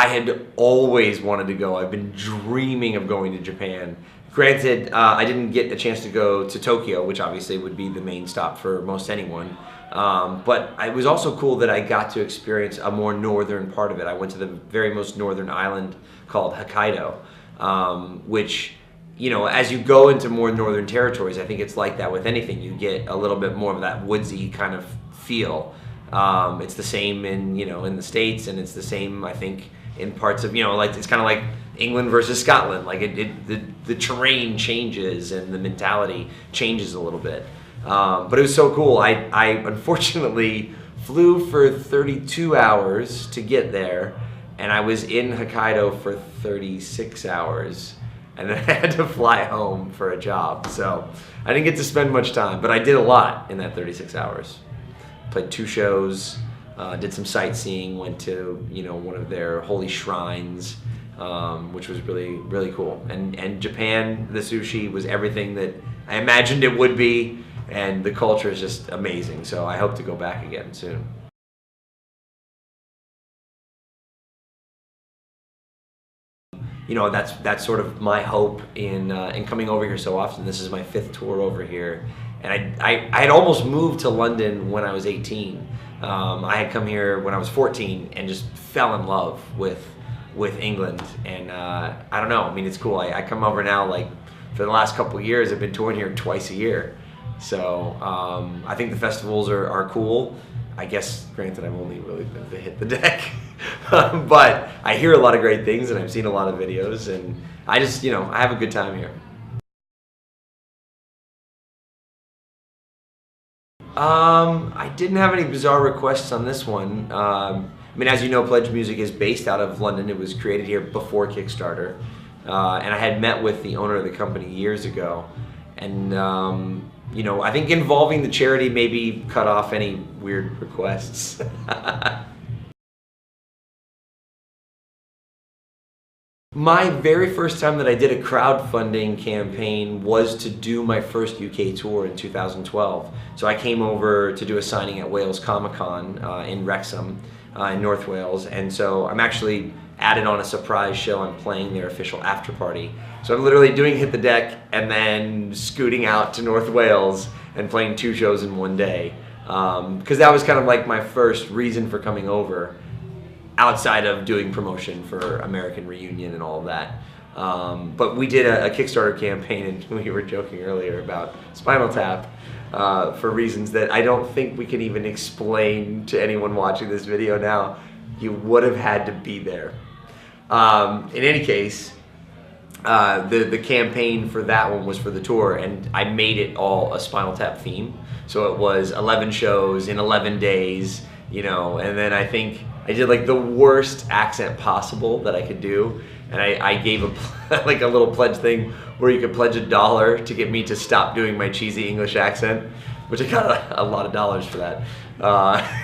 I had always wanted to go. I've been dreaming of going to Japan. Granted, I didn't get a chance to go to Tokyo, which obviously would be the main stop for most anyone. But it was also cool that I got to experience a more northern part of it. I went to the very most northern island called Hokkaido, which, you know, as you go into more northern territories, I think it's like that with anything. You get a little bit more of that woodsy kind of feel. It's the same in, you know, in the States, and it's the same, I think, in parts of, you know, like it's kind of like England versus Scotland. Like the terrain changes and the mentality changes a little bit. But it was so cool. I unfortunately flew for 32 hours to get there, and I was in Hokkaido for 36 hours, and then I had to fly home for a job. So I didn't get to spend much time, but I did a lot in that 36 hours. Played 2 shows, did some sightseeing, went to, you know, one of their holy shrines, which was really, really cool. And Japan, the sushi was everything that I imagined it would be, and the culture is just amazing. So I hope to go back again soon. You know, that's sort of my hope in coming over here so often. This is my 5th tour over here, and I had almost moved to London when I was 18. I had come here when I was 14 and just fell in love with England, and I don't know. I mean, it's cool. I come over now, like for the last couple of years, I've been touring here twice a year. So I think the festivals are cool. I guess, granted, I've only really been to hit the deck, but I hear a lot of great things, and I've seen a lot of videos, and I just, you know, I have a good time here. I didn't have any bizarre requests on this one. I mean, as you know, Pledge Music is based out of London. It was created here before Kickstarter, and I had met with the owner of the company years ago, and you know, I think involving the charity maybe cut off any weird requests. My very first time that I did a crowdfunding campaign was to do my first UK tour in 2012. So I came over to do a signing at Wales Comic Con in Wrexham in North Wales, and so I'm actually added on a surprise show. I'm playing their official after party. So I'm literally doing Hit the Deck and then scooting out to North Wales and playing 2 shows in one day. Because that was kind of like my first reason for coming over, outside of doing promotion for American Reunion and all of that. But we did a Kickstarter campaign, and we were joking earlier about Spinal Tap for reasons that I don't think we can even explain to anyone watching this video now. You would have had to be there. In any case, the campaign for that one was for the tour, and I made it all a Spinal Tap theme. So it was 11 shows in 11 days, you know, and then I think I did like the worst accent possible that I could do, and I gave like a little pledge thing where you could pledge $1 to get me to stop doing my cheesy English accent, which I got a lot of dollars for that.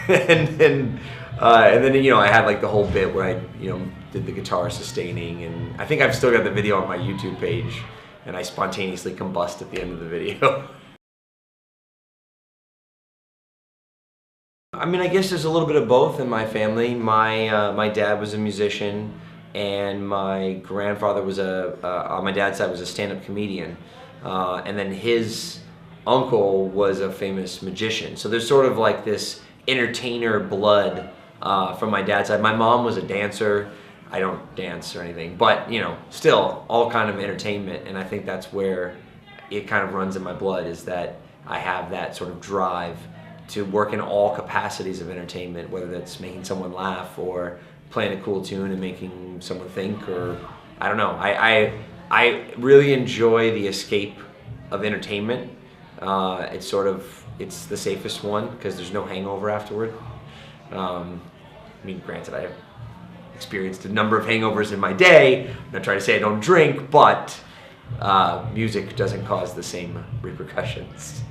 And then, you know, I had like the whole bit where I, you know, did the guitar sustaining, and I think I've still got the video on my YouTube page, and I spontaneously combust at the end of the video. I mean, I guess there's a little bit of both in my family. My dad was a musician, and my grandfather was on my dad's side was a stand-up comedian, and then his uncle was a famous magician. So there's sort of like this entertainer blood from my dad's side. My mom was a dancer. I don't dance or anything, but you know, still all kind of entertainment, and I think that's where it kind of runs in my blood, is that I have that sort of drive to work in all capacities of entertainment, whether that's making someone laugh or playing a cool tune and making someone think, or I don't know. I really enjoy the escape of entertainment. It's the safest one because there's no hangover afterward. I mean, granted, I have experienced a number of hangovers in my day. I'm not trying to say I don't drink, but music doesn't cause the same repercussions.